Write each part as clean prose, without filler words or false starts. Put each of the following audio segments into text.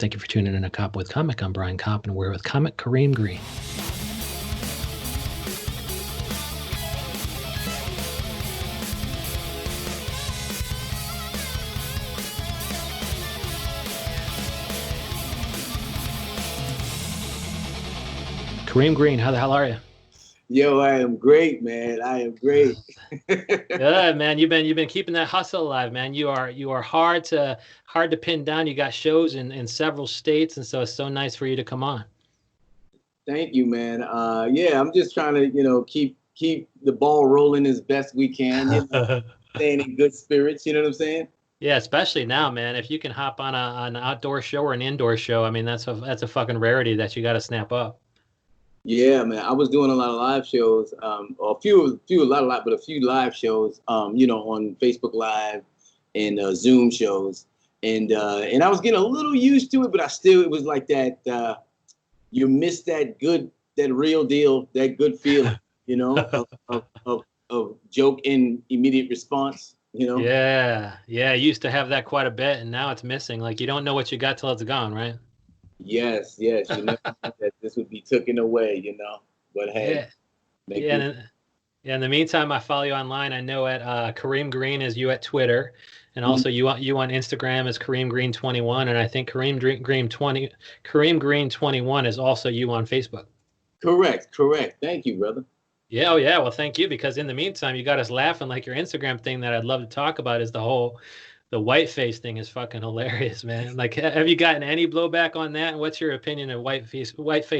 Thank you for tuning in to Cop with Comic. I'm Brian Koppen, and we're with comic Kareem Green. Kareem Green, how the hell are you? Yo, I am great, man. I am great. Good, man. You've been keeping that hustle alive, man. You are hard to pin down. You got shows in several states, and so it's so nice for you to come on. Thank you, man. Yeah, I'm just trying to, keep the ball rolling as best we can. Staying in good spirits. You know what I'm saying? Yeah, especially now, man. If you can hop on an outdoor show or an indoor show, I mean, that's a fucking rarity that you got to snap up. Yeah, man. I was doing a lot of live shows, or a few live shows, on Facebook Live and Zoom shows, and I was getting a little used to it, but it was like that. You miss that real deal, that good feeling, of joke and immediate response, Yeah, I used to have that quite a bit, and now it's missing. Like you don't know what you got till it's gone, right? Yes. You never thought that this would be taken away, But hey, in the meantime, I follow you online. I know at Kareem Green is you at Twitter, and also you on Instagram is Kareem Green 21, and I think Kareem Green 21 is also you on Facebook. Correct. Thank you, brother. Yeah, well, thank you, because in the meantime, you got us laughing. Like your Instagram thing that I'd love to talk about is the whiteface thing is fucking hilarious, man. Like, have you gotten any blowback on that? And what's your opinion of whiteface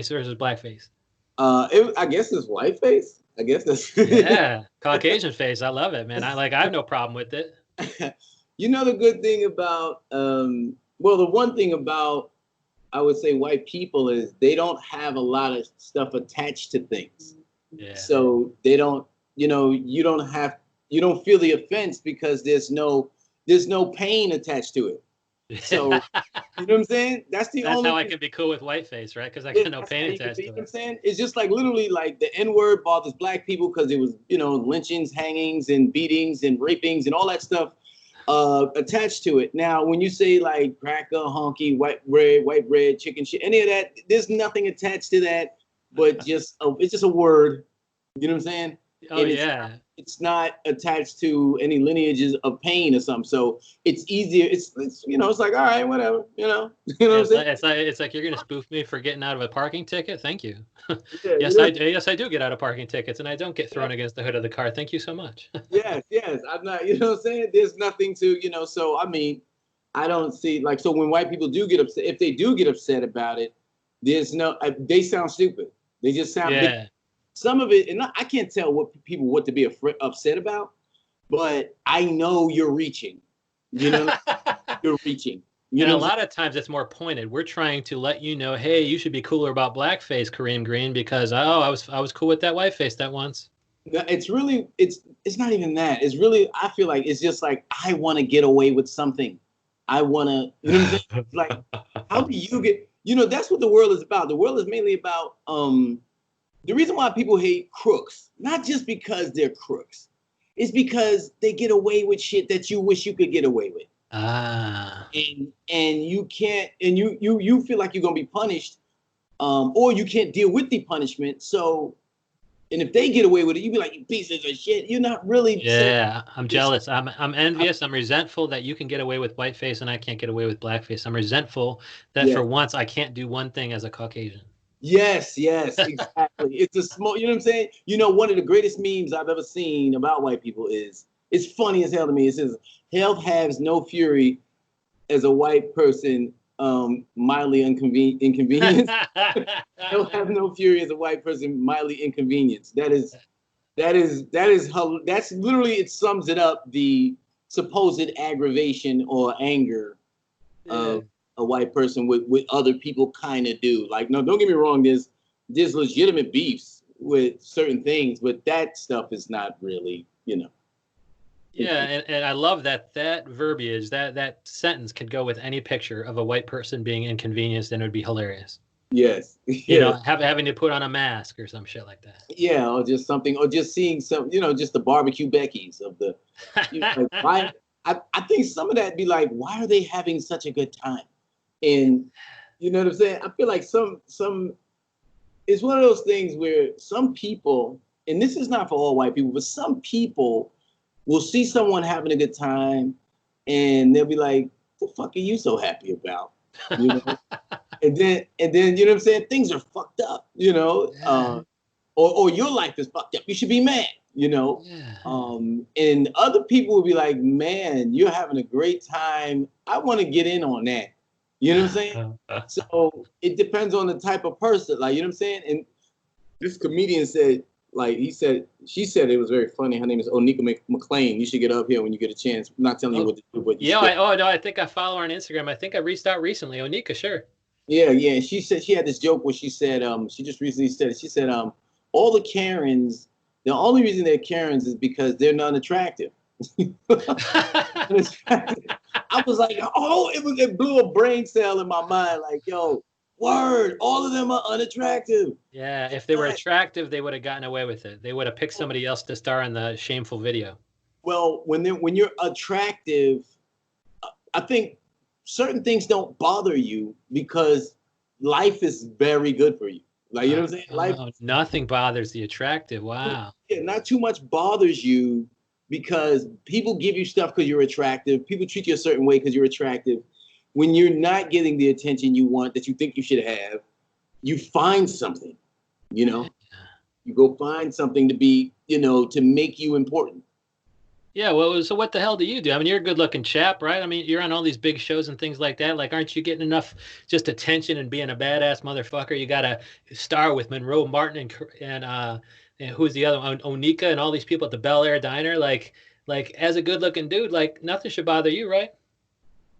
versus blackface? I guess it's whiteface. I guess that's yeah, Caucasian face. I love it, man. I have no problem with it. The good thing about the one thing about I would say white people is they don't have a lot of stuff attached to things. Yeah. So they don't, you don't feel the offense because there's no pain attached to it. So, you know what I'm saying? That's how I can be cool with whiteface, right? Because I got no pain attached to it. You know what I'm saying? It's just like literally like the N-word bothers black people because it was, lynchings, hangings, and beatings, and rapings, and all that stuff attached to it. Now, when you say like cracker, honky, white bread, chicken shit, any of that, there's nothing attached to that, but it's just a word. You know what I'm saying? Oh, yeah. It's not attached to any lineages of pain or something. So it's easier. It's it's like, all right, whatever, what I'm saying? It's like you're going to spoof me for getting out of a parking ticket. Thank you. Yeah, yes, I do get out of parking tickets, and I don't get thrown against the hood of the car. Thank you so much. yes. I'm not, what I'm saying? There's nothing to, so I mean, I don't see like, so when white people do get upset, if they do get upset about it, they sound stupid. They just sound big. Some of it, and I can't tell what to be upset about, but I know you're reaching. You're reaching. And a lot of times it's more pointed. We're trying to let you know, hey, you should be cooler about blackface, Kareem Green, because I was cool with that whiteface that once. It's really it's not even that. It's really, I feel like it's just like I want to get away with something. I want to, you know what I'm saying? Like, how do you get? That's what the world is about. The world is mainly about the reason why people hate crooks, not just because they're crooks, is because they get away with shit that you wish you could get away with. And you can't, and you feel like you're gonna be punished, or you can't deal with the punishment. So, and if they get away with it, you be like, you pieces of shit. You're not really. Yeah, I'm jealous. I'm envious. I'm resentful that you can get away with whiteface and I can't get away with blackface. I'm resentful that for once I can't do one thing as a Caucasian. Yes, exactly. It's a small, you know what I'm saying? One of the greatest memes I've ever seen about white people is, it's funny as hell to me. It says, hell has no fury as a white person, mildly inconvenienced. Hell have no fury as a white person, mildly inconvenienced. That's literally, it sums it up, the supposed aggravation or anger of a white person with other people kind of do. Like, no, don't get me wrong, there's legitimate beefs with certain things, but that stuff is not really, Yeah, and I love that verbiage, that sentence could go with any picture of a white person being inconvenienced, and it would be hilarious. Yes. Having to put on a mask or some shit like that. Yeah, or just something, or just seeing some, just the barbecue Beckies of the, like, why? I think some of that be like, why are they having such a good time? And you know what I'm saying? I feel like it's one of those things where some people, and this is not for all white people, but some people will see someone having a good time and they'll be like, the fuck are you so happy about? You know? and then you know what I'm saying? Things are fucked up, you know? Yeah. Or your life is fucked up. You should be mad, you know? Yeah. And other people will be like, man, you're having a great time. I want to get in on that. You know what I'm saying? So it depends on the type of person, like, you know what I'm saying? And this comedian said, like, she said it was very funny. Her name is Onika McLean. You should get up here when you get a chance. I'm not telling you what to do, but you Yeah, should. no, I think I follow her on Instagram. I think I reached out recently. Onika, sure. Yeah, yeah. She said she had this joke where she said, she just recently said it. She said, all the Karens, the only reason they're Karens is because they're non-attractive. I was like, oh, it blew a brain cell in my mind. Like, yo, word, all of them are unattractive. Yeah, if they were attractive, they would have gotten away with it. They would have picked somebody else to star in the shameful video. Well, when you're attractive, I think certain things don't bother you because life is very good for you. Like, you know what I'm saying? Life, nothing bothers the attractive. Wow. yeah, not too much bothers you because people give you stuff because you're attractive. People treat you a certain way because you're attractive. When you're not getting the attention you want that you think you should have, you find something, you know? You go find something to be, you know, to make you important. Yeah, well, so what the hell do you do? I mean, you're a good-looking chap, right? I mean, you're on all these big shows and things like that. Like, aren't you getting enough just attention and being a badass motherfucker? You got to star with Monroe Martin and who's the other one? Onika and all these people at the Bel Air Diner. Like as a good-looking dude, like nothing should bother you, right?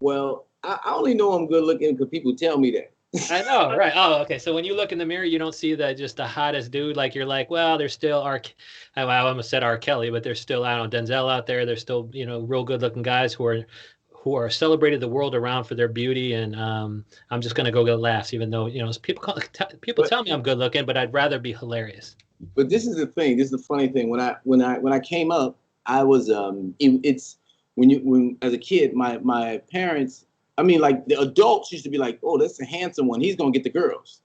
Well, I only know I'm good looking because people tell me that. I know, right? Oh, okay. So when you look in the mirror, you don't see just the hottest dude. Like you're like, well, there's still I almost said R. Kelly, but there's still, I don't know, Denzel out there. There's still, real good looking guys who are celebrated the world around for their beauty. And I'm just gonna go get laughs, even though people tell me I'm good looking, but I'd rather be hilarious. But this is the thing. This is the funny thing. When I came up, I was it's when as a kid, my parents. I mean, like the adults used to be like, "Oh, that's a handsome one. He's gonna get the girls."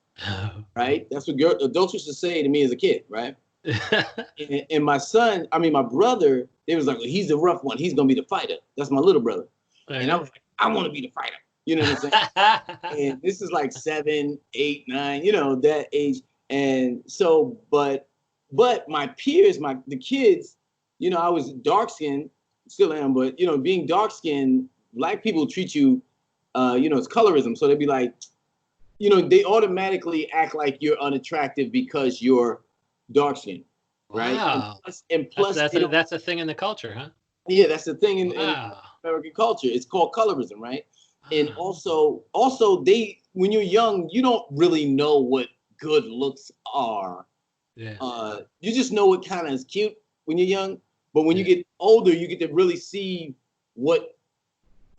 Right? That's what adults used to say to me as a kid, right? and my brother, they was like, well, "He's the rough one. He's gonna be the fighter." That's my little brother, and I was like, "I want to be the fighter." You know what I'm saying? And this is like 7, 8, 9, that age. And so, but my peers, the kids, I was dark skinned, still am, but being dark skinned, black people treat you. It's colorism. So they'd be like, they automatically act like you're unattractive because you're dark skinned, right? Wow. And plus that's a thing in the culture, huh? Yeah, that's the thing in American culture. It's called colorism, right? Wow. And also when you're young, you don't really know what good looks are. Yeah. You just know what kind of is cute when you're young. But when you get older, you get to really see what,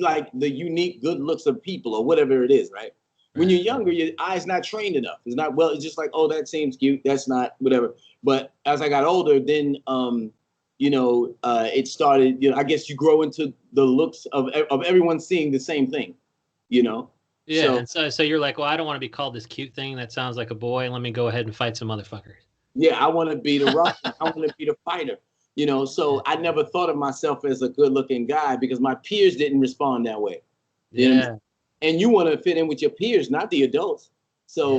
like, the unique good looks of people or whatever it is, right? When you're younger, your eye's not trained enough. It's not, well, it's just like, oh, that seems cute. That's not, whatever. But as I got older, then, it started, I guess you grow into the looks of everyone seeing the same thing, Yeah. So you're like, well, I don't want to be called this cute thing that sounds like a boy. Let me go ahead and fight some motherfuckers. Yeah, I want to be the rough one. I want to be the fighter. So I never thought of myself as a good-looking guy because my peers didn't respond that way. And you want to fit in with your peers, not the adults. So,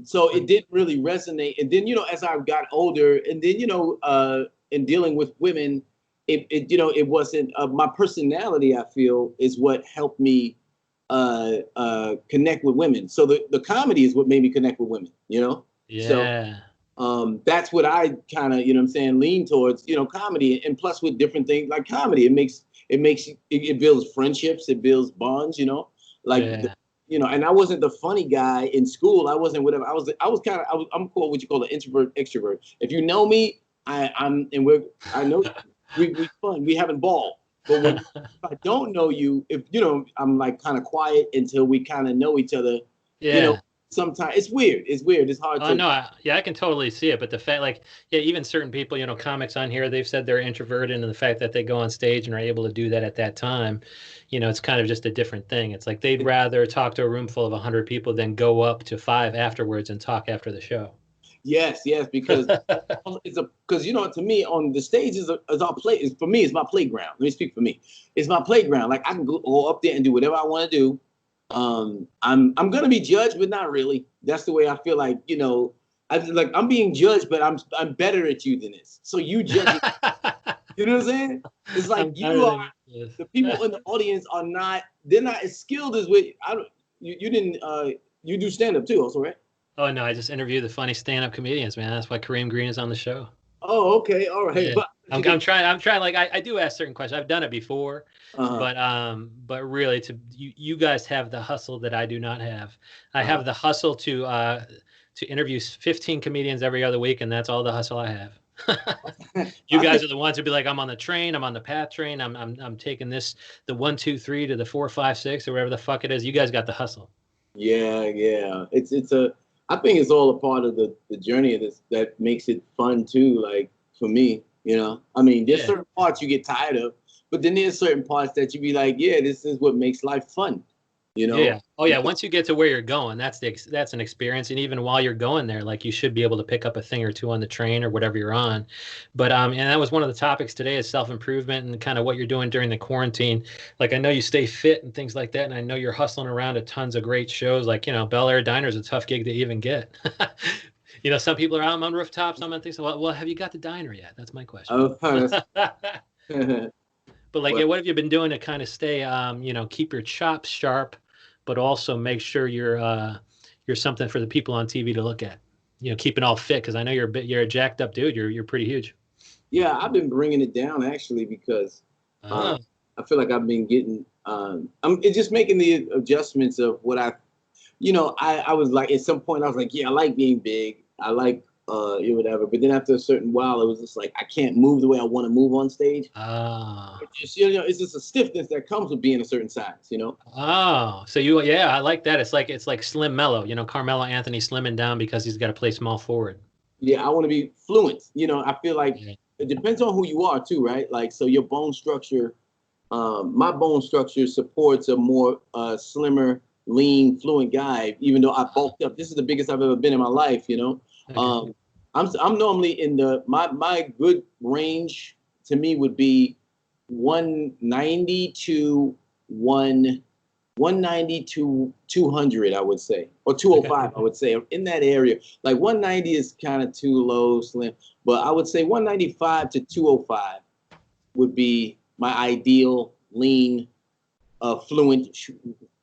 so it didn't really resonate. And then, as I got older, and then, in dealing with women, it wasn't my personality. I feel is what helped me connect with women. So the comedy is what made me connect with women. Yeah. So that's what I kind of, lean towards, comedy. And plus with different things like comedy, it builds friendships, it builds bonds, and I wasn't the funny guy in school. I wasn't whatever. I'm called what you call an introvert extrovert. If you know me, I know we fun, we having ball. But if I don't know you, I'm like kind of quiet until we kind of know each other. Yeah. sometimes it's weird. It's weird. It's hard Oh to. no, I can totally see it. But the fact, like, yeah, even certain people, comics on here, they've said they're introverted, and the fact that they go on stage and are able to do that at that time, it's kind of just a different thing. It's like they'd rather talk to a room full of 100 people than go up to 5 afterwards and talk after the show. Yes, because because to me on the stage is our play. Is for me, it's my playground. Let me speak for me. It's my playground. Like I can go up there and do whatever I want to do. I'm gonna be judged, but not really. That's the way I feel. Like I'm being judged, but I'm better at you than this. So you judge. You know what I'm saying? It's like the people in the audience are not. They're not as skilled as what you didn't. You do stand up too, also, right? Oh no, I just interview the funny stand-up comedians, man. That's why Kareem Green is on the show. Oh, okay, all right. Yeah. But I'm trying. Like I do ask certain questions. I've done it before, but really, you guys have the hustle that I do not have. I have the hustle to interview 15 comedians every other week, and that's all the hustle I have. You guys are the ones who'd be like, I'm on the train, I'm on the PATH train, I'm taking the 1, 2, 3 to the 4, 5, 6, or whatever the fuck it is. You guys got the hustle. Yeah. I think it's all a part of the journey of this that makes it fun too. Like for me, I mean, there's certain parts you get tired of, but then there's certain parts that you be like, yeah, this is what makes life fun. Yeah. Oh yeah. Once you get to where you're going, that's an experience. And even while you're going there, like you should be able to pick up a thing or two on the train or whatever you're on. But and that was one of the topics today is self-improvement and kind of what you're doing during the quarantine. Like I know you stay fit and things like that, and I know you're hustling around at tons of great shows. Like Bel Air Diner is a tough gig to even get. Some people are out on rooftops. Some things. Well, have you got the diner yet? That's my question. But like, what have you been doing to kind of stay, keep your chops sharp, but also make sure you're something for the people on TV to look at, keeping all fit. Cause I know you're a jacked up dude. You're pretty huge. Yeah. I've been bringing it down actually, because I feel like I've been getting, it's just making the adjustments of what I was like, at some point I was like, yeah, I like being big. I like, whatever. But then after a certain while, it was just like, I can't move the way I want to move on stage. It's just a stiffness that comes with being a certain size, Oh, so I like that. It's like Slim Mello, Carmelo Anthony slimming down because he's got to play small forward. Yeah, I want to be fluent. I feel like it depends on who you are too, right? Like, so your bone structure, my bone structure supports a more slimmer, lean, fluent guy, even though I bulked up. This is the biggest I've ever been in my life, Okay. I'm normally in my good range to me would be 190 to 190 to 200, I would say, or 205, I would say, in that area. Like 190 is kind of too low, slim, but I would say 195 to 205 would be my ideal lean, fluent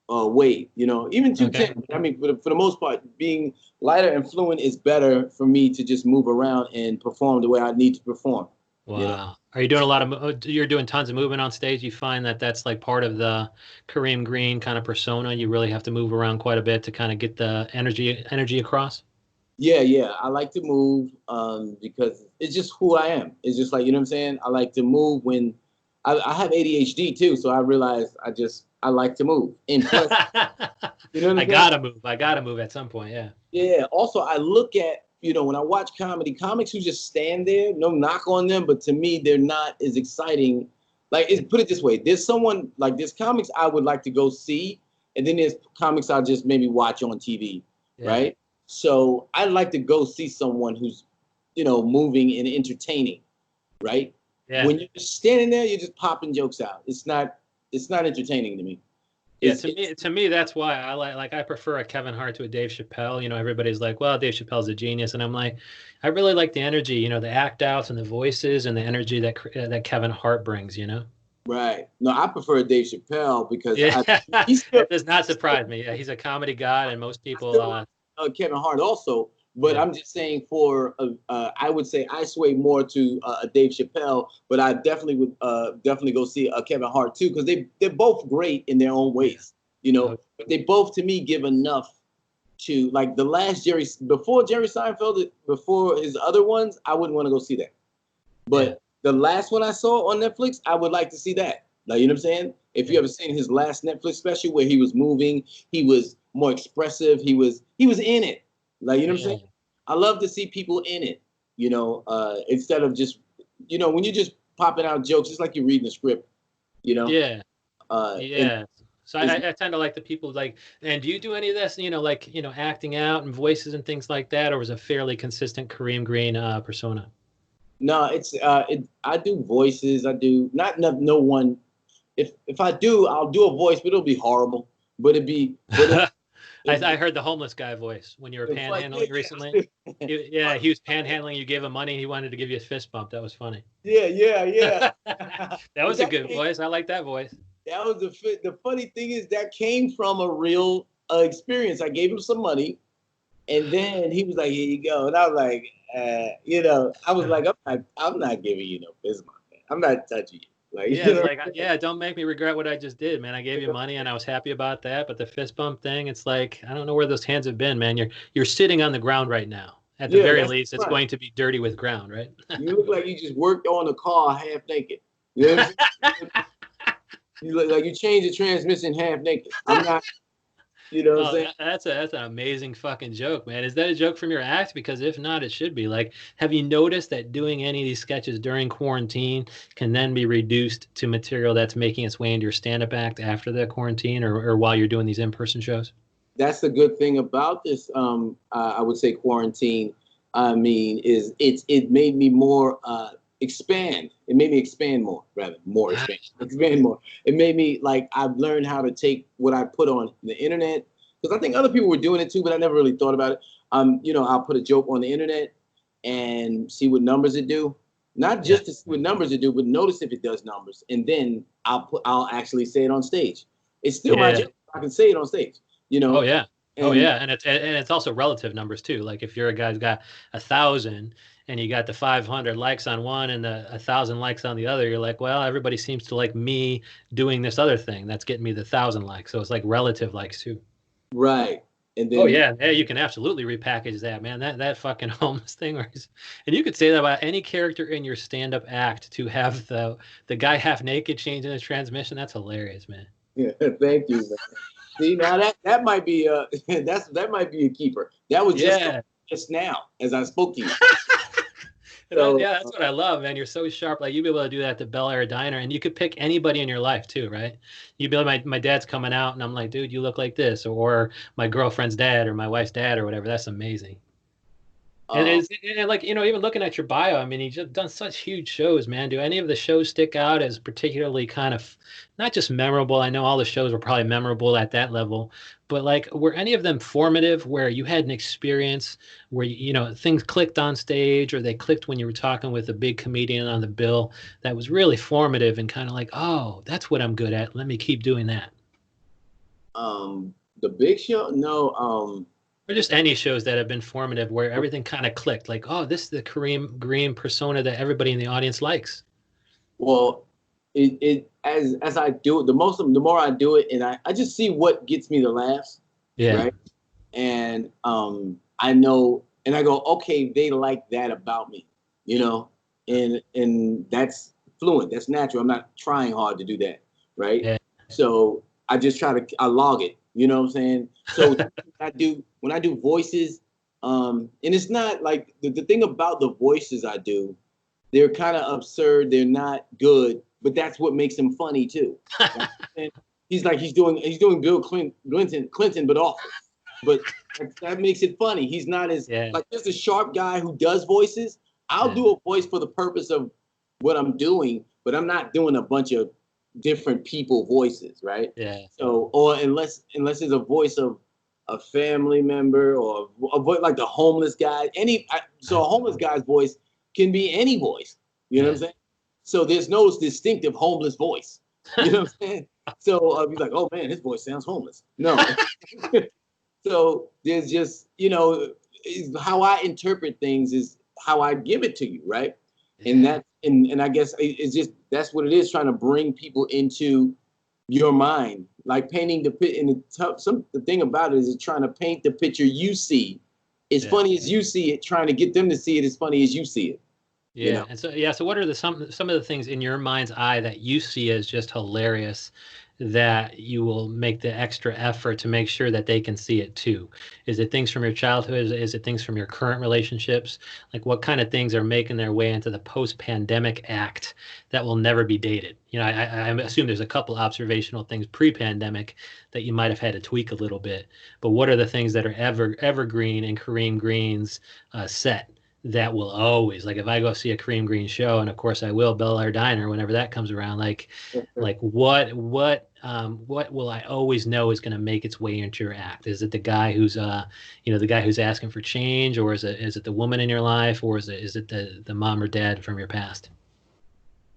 weight. Even 210. I mean, for the most part, being lighter and fluent is better for me to just move around and perform the way I need to perform. Wow. Are you doing you're doing tons of movement on stage? You find that that's like part of the Kareem Green kind of persona? You really have to move around quite a bit to kind of get the energy across? Yeah. I like to move because it's just who I am. It's just like, what I'm saying? I like to move when I have ADHD too. So I realize I like to move. And plus, I gotta move at some point. Yeah. Yeah. Also, I look at, when I watch comics who just stand there, no knock on them, but to me, they're not as exciting. Like, put it this way, there's comics I would like to go see, and then there's comics I'll just maybe watch on TV, right? So I'd like to go see someone who's, moving and entertaining, right? Yeah. When you're just standing there, you're just popping jokes out. It's not entertaining to me. Yeah, to me, that's why I prefer a Kevin Hart to a Dave Chappelle. Everybody's like, well, Dave Chappelle's a genius, and I'm like, I really like the energy, the act outs and the voices and the energy that Kevin Hart brings. Right. No, I prefer Dave Chappelle because that does not surprise me. Yeah, he's a comedy god, and most people. Kevin Hart also, but I'm just saying I would say I sway more to Dave Chappelle, but I definitely would definitely go see Kevin Hart too, because they're both great in their own ways, but they both to me give enough to, like, the last before Jerry Seinfeld, before his other ones, I wouldn't want to go see that. But the last one I saw on Netflix, I would like to see that. Like, you know what I'm saying? If you ever seen his last Netflix special where he was moving, he was more expressive. He was in it. Like, you know what I'm Yeah. saying? I love to see people in it, instead of just, when you're just popping out jokes, it's like you're reading a script, you know? Yeah. And Yeah. So it's, I tend to like the people like, and do you do any of this, like, acting out and voices and things like that, or was it fairly consistent Kareem Green persona? no, I do voices. I do not no one. If I do, I'll do a voice, but it'll be horrible. I heard the homeless guy voice when you were It's like, panhandling recently. Yeah, he was panhandling. You gave him money. He wanted to give you a fist bump. That was funny. yeah. That But was a good voice. I like that voice. that was the funny thing is that came from a real experience. I gave him some money, and then he was like, "Here you go," and I was like, I was like, I'm not giving you no fist bump, man. I'm not touching you." Like, Yeah, it's like, yeah, don't make me regret what I just did, man. I gave you money and I was happy about that, but the fist bump thing, it's like, I don't know where those hands have been, man. You're sitting on the ground right now. At the yeah, very that's least, it's right. going to be dirty with ground, right? You look like you just worked on a car half naked. You know what I'm saying? You look like you changed the transmission half naked. I'm not. You know what I'm Oh, saying? that's an amazing fucking joke, man. Is that a joke from your act? Because if not, it should be. Like, have you noticed that doing any of these sketches during quarantine can then be reduced to material that's making its way into your stand-up act after the quarantine or while you're doing these in-person shows? That's the good thing about this. I would say quarantine. I mean, it made me more expand. It made me expand more, rather more expand, expand more. It made me like I've learned how to take what I put on the internet because I think other people were doing it too, but I never really thought about it. I'll put a joke on the internet and see what numbers it do. Not just to see what numbers it do, but notice if it does numbers, and then I'll actually say it on stage. It's still my joke. I can say it on stage. Oh yeah. Oh And yeah. And it's also relative numbers too. Like if you're a guy who's got 1,000 and you got the 500 likes on one and the 1,000 likes on the other, you're like, well, everybody seems to like me doing this other thing that's getting me the 1,000 likes. So it's like relative likes too. right. And Oh then yeah, yeah, you can absolutely repackage that, man. That fucking homeless thing, and you could say that about any character in your stand-up act to have the guy half naked changing the transmission. That's hilarious, man. yeah, thank you, man. See now that might be that might be a keeper. That was Yeah. just now as I spoke to you. Yeah, that's what I love, man. You're so sharp. Like you'd be able to do that to Bel Air Diner, and you could pick anybody in your life too, right? You'd be like, my dad's coming out, and I'm like, dude, you look like this, or my girlfriend's dad, or my wife's dad, or whatever. That's amazing. And, Um, like, even looking at your bio, I mean, you've just done such huge shows, man. Do any of the shows stick out as particularly kind of not just memorable? I know all the shows were probably memorable at that level, but like, were any of them formative where you had an experience where, things clicked on stage or they clicked when you were talking with a big comedian on the bill that was really formative and kind of like, oh, that's what I'm good at. Let me keep doing that. the Big Show, no. Or just any shows that have been formative where everything kind of clicked, like, oh, this is the Kareem Green persona that everybody in the audience likes. Well, as I do it, the more I do it, and I just see what gets me the laughs, Yeah. right? And I know, and I go, okay, they like that about me, and that's fluent, that's natural. I'm not trying hard to do that, right? Yeah. So I just I log it, you know what I'm saying? So when I do voices, and it's not like the thing about the voices I do, they're kind of absurd. They're not good, but that's what makes them funny too. And he's doing Bill Clinton, but awful. But that makes it funny. He's not as like just a sharp guy who does voices. I'll do a voice for the purpose of what I'm doing, but I'm not doing a bunch of different people voices, right? Yeah. So, or unless it's a voice of a family member or a voice like the homeless guy. So a homeless guy's voice can be any voice. You know what I'm saying? So there's no distinctive homeless voice. You know what I'm saying? So I'll be like, oh man, his voice sounds homeless. No. So there's just, how I interpret things is how I give it to you, right? Yeah. And I guess it's just that's what it is, trying to bring people into your mind, like painting the pit. And the thing about it is trying to paint the picture you see as funny as you see it, trying to get them to see it as funny as you see it. Yeah. And so what are some of the things in your mind's eye that you see as just hilarious that you will make the extra effort to make sure that they can see it too? Is it things from your childhood? Is it things from your current relationships? Like what kind of things are making their way into the post-pandemic act that will never be dated? I assume there's a couple observational things pre-pandemic that you might have had to tweak a little bit, but what are the things that are evergreen in Kareem Green's set that will always, like if I go see a Kareem Green show, and of course I will, Bel Air Diner, whenever that comes around, like what will I always know is going to make its way into your act? Is it the guy who's the guy who's asking for change, or is it the woman in your life, or is it the mom or dad from your past?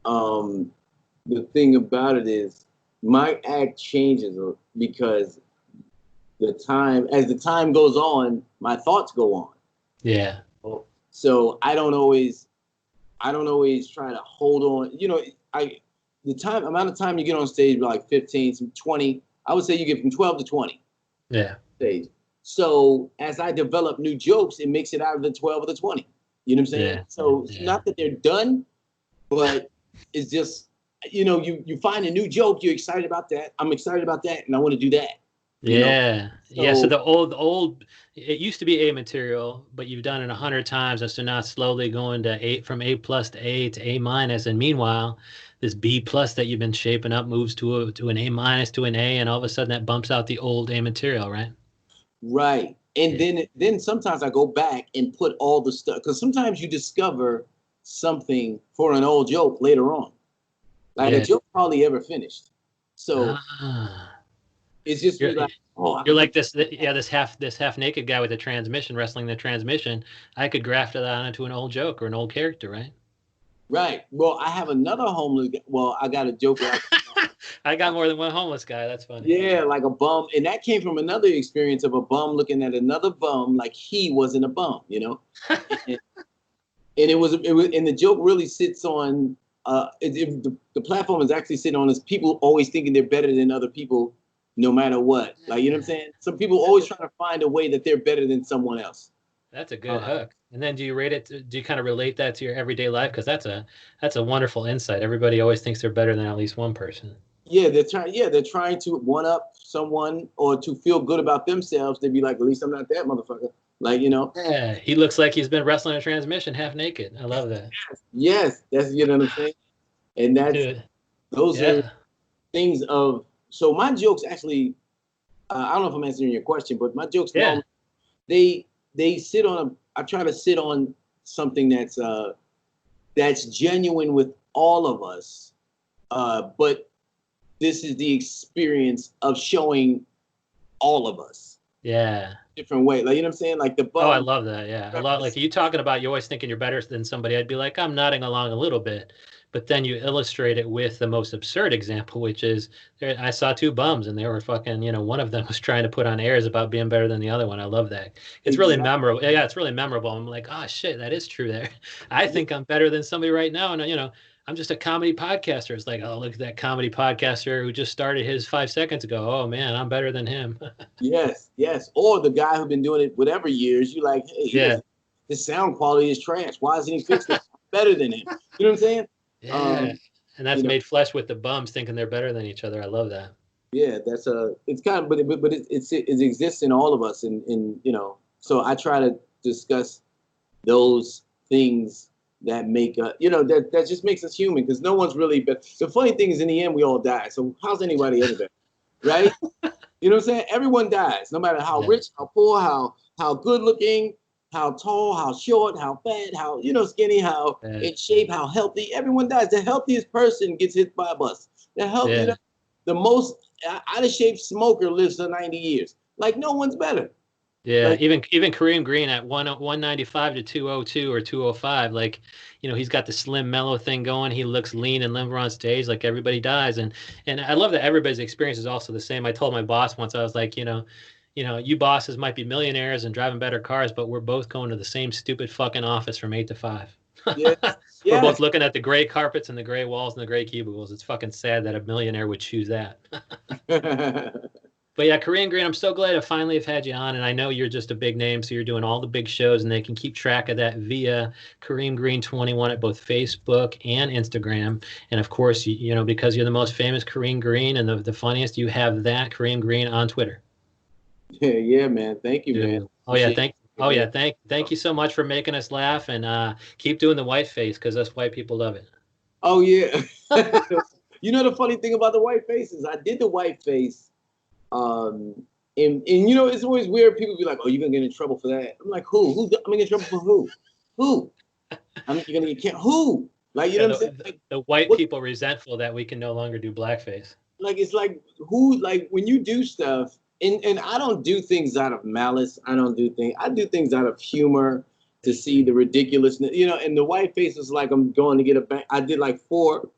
The thing about it is my act changes because as the time goes on, my thoughts go on. Yeah. So I don't always try to hold on. The amount of time you get on stage, like 15, some 20. I would say you get from 12 to 20. Yeah. Stage. So as I develop new jokes, it makes it out of the 12 or the 20. You know what I'm saying? Yeah. So it's not that they're done, but it's just, you find a new joke, you're excited about that. I'm excited about that, and I want to do that. Yeah. So the old, it used to be A material, but you've done it 100 times, and so now it's slowly going to from A+ to A to A-, and meanwhile, this B+ that you've been shaping up moves to an A- to an A, and all of a sudden that bumps out the old A material, right? Right. And then sometimes I go back and put all the stuff, because sometimes you discover something for an old joke later on, like a joke hardly ever finished. So. It's just you're like this half naked guy with a transmission wrestling the transmission. I could graft that onto an old joke or an old character, right? Right. Well, I have another homeless. Well, I got a joke. I got more than one homeless guy. That's funny. Yeah, like a bum, and that came from another experience of a bum looking at another bum like he wasn't a bum, and it was, and the joke really sits on. The platform is actually sitting on is people always thinking they're better than other people. No matter what, like, you know what I'm saying? Some people always trying to find a way that they're better than someone else. That's a good hook. And then do you kind of relate that to your everyday life? Because that's a wonderful insight. Everybody always thinks they're better than at least one person. Yeah, they're trying to one up someone or to feel good about themselves. They'd be like, at least I'm not that motherfucker. Like, Yeah, he looks like he's been wrestling a transmission half naked. I love that. Yes, that's, what I'm saying. And those are things of. So my jokes actually, I don't know if I'm answering your question, but my jokes, they sit on I try to sit on something that's genuine with all of us, but this is the experience of showing all of us. Yeah. Different way, like, you know what I'm saying, like the bum. Oh, I love that. Yeah, a lot. Like you talking about, you always thinking you're better than somebody. I'd be like, I'm nodding along a little bit. But then you illustrate it with the most absurd example, which is I saw two bums and they were fucking, one of them was trying to put on airs about being better than the other one. I love that. It's really memorable. Yeah, it's really memorable. I'm like, oh shit, that is true there. I think I'm better than somebody right now. And, I'm just a comedy podcaster. It's like, oh, look at that comedy podcaster who just started his 5 seconds ago. Oh man, I'm better than him. Yes. Or the guy who's been doing it whatever years, you like, hey, his sound quality is trash. Why isn't he fixing it? Better than him. You know what I'm saying? Yeah, and that's made flesh with the bums thinking they're better than each other. I love that. Yeah, that's it's kind of, but it exists in all of us, and so I try to discuss those things that make that just makes us human, because no one's really. But the funny thing is, in the end, we all die. So how's anybody ever better, right? You know what I'm saying? Everyone dies, no matter how rich, how poor, how good looking, how tall, how short, how fat, how skinny, how in shape, how healthy. Everyone dies. The healthiest person gets hit by a bus. The most out of shape smoker lives for 90 years. Like, no one's better. Yeah, like, even Kareem Green at 195 to 202 or 205, like, he's got the slim mellow thing going. He looks lean and limber on stage. Like, everybody dies, and I love that everybody's experience is also the same. I told my boss once, I was like, you bosses might be millionaires and driving better cars, but we're both going to the same stupid fucking office from 8 to 5. We're both looking at the gray carpets and the gray walls and the gray cubicles. It's fucking sad that a millionaire would choose that. But yeah, Korean Green, I'm so glad I finally have had you on. And I know you're just a big name, so you're doing all the big shows, and they can keep track of that via Kareem Green 21 at both Facebook and Instagram. And of course, you know, because you're the most famous Kareem Green and the funniest, you have that Kareem Green on Twitter. Yeah, man. Thank you, man. Dude. Appreciate it. Oh Yeah. yeah, thank you so much for making us laugh, and keep doing the white face because us white people love it. Oh yeah. You know the funny thing about the white faces? I did the white face. Um, and you know, it's always weird. People be like, "Oh, you're gonna get in trouble for that." I'm like, "Who? Who? I'm gonna get in trouble for who? Who? You're gonna get can't who? Like, you Yeah, know what I'm saying? Like, the white what? people resentful that we can no longer do blackface. Like, it's like who? Like when you do stuff, and I don't do things out of malice. I don't do things. I do things out of humor to see the ridiculousness. You know, and the white face is like I'm going to get a bank. I did like 4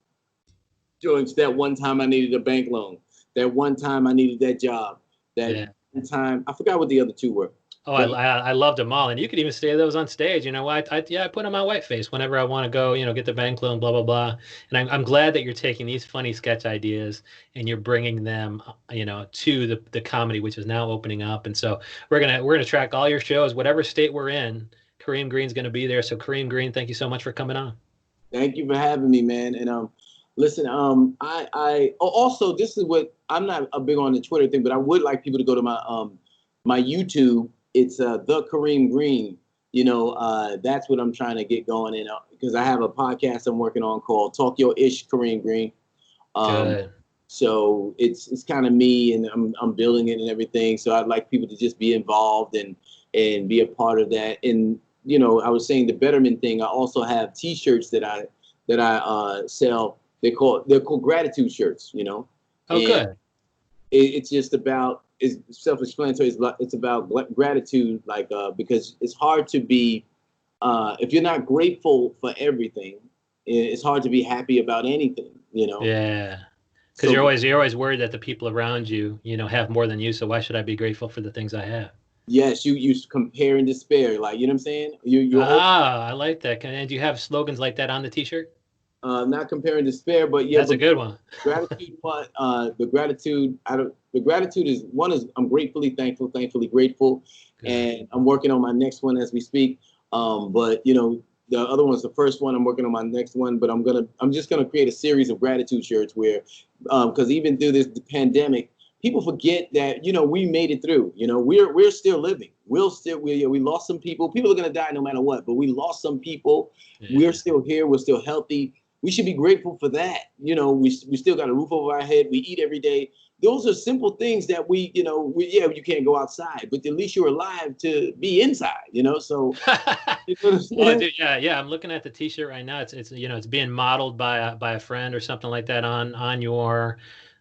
joints that one time I needed a bank loan. That one time I needed that job. That Yeah. one time I forgot what the other 2 were. Oh, But I loved them all, and you could even say those on stage. You know, I put on my white face whenever I want to go, you know, get the bank loan, blah blah blah. And I'm glad that you're taking these funny sketch ideas and you're bringing them, you know, to the comedy, which is now opening up. And so we're gonna track all your shows, whatever state we're in. Kareem Green's gonna be there. So Kareem Green, thank you so much for coming on. thank you for having me, man. And listen, also this is what I'm not a big on the Twitter thing, but I would like people to go to my YouTube. It's the Kareem Green. You know, that's what I'm trying to get going in because I have a podcast I'm working on called Talk Your Ish Kareem Green. Good. So it's kind of me, and I'm building it and everything. So I'd like people to just be involved and be a part of that. And you know, I was saying the Betterment thing. I also have T-shirts that I sell. They're called gratitude shirts. You know, Oh, and good. it's just about it's self-explanatory. It's about gratitude, like because it's hard to be if you're not grateful for everything, it's hard to be happy about anything. You know, Yeah. Because so you're always worried that the people around you, you know, have more than you. So why should I be grateful for the things I have? yes, you compare and despair, like you know what I'm saying. You're Ah, I like that. And do you have slogans like that on the t-shirt? not comparing despair, but yeah, That's a but good one. gratitude. What the gratitude? I don't. The gratitude is one is I'm gratefully thankful, thankfully grateful, Good. and I'm working on my next one as we speak. But you know, the other one's the first one. I'm working on my next one, but I'm just gonna create a series of gratitude shirts where, because even through this pandemic, people forget that you know we made it through. You know, we're still living. We lost some people. People are gonna die no matter what, but we lost some people. We're Yeah. still here. We're still healthy. We should be grateful for that. You know, we still got a roof over our head. We eat every day. Those are simple things that yeah, you can't go outside, but at least you're alive to be inside, you know? So, you know what I'm Oh, saying? dude, yeah, yeah. I'm looking at the t-shirt right now. It's you know, it's being modeled by a friend or something like that on your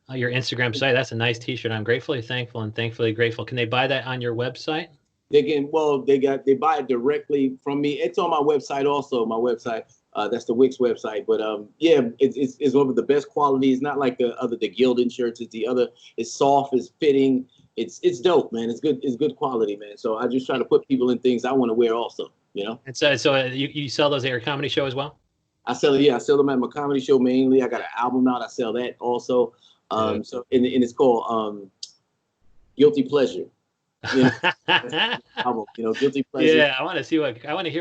Instagram site. That's a nice t-shirt. I'm gratefully thankful and thankfully grateful. Can they buy that on your website? They buy it directly from me. It's on my website also, my website. That's the Wix website. But yeah, it's one of the best quality. It's not like the Gildan shirts. It's the other. It's soft. It's fitting. It's dope, man. It's good. It's good quality, man. So I just try to put people in things I want to wear also. You know. And so you sell those at your comedy show as well? I sell them at my comedy show mainly. I got an album out. I sell that also. Good. So and it's called Guilty Pleasure. You know, that's the album. You know, Guilty Pleasure. Yeah, I want to hear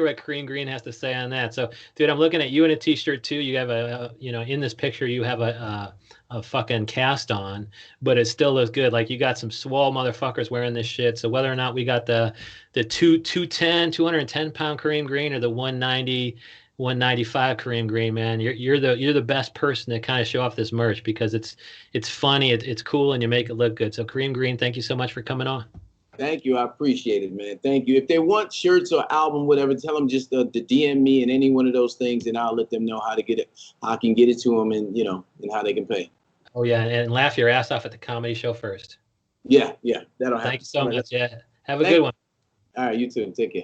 what Kareem Green has to say on that. So, dude, I'm looking at you in a t-shirt too. You have you know, in this picture you have a fucking cast on, but it still looks good. Like you got some swole motherfuckers wearing this shit. So whether or not we got the 210 pound Kareem Green or the 195 Kareem Green, man, you're the best person to kind of show off this merch because it's funny, it's cool, and you make it look good. So Kareem Green, thank you so much for coming on. Thank you. I appreciate it, man. Thank you. If they want shirts or album, whatever, tell them just to DM me and any one of those things, and I'll let them know how to get it, how I can get it to them, and you know, and how they can pay. Oh yeah, and laugh your ass off at the comedy show first. Yeah, that'll Thank happen. you so All right, much. Yeah, have a thank good you. one. All right, you too. Take care.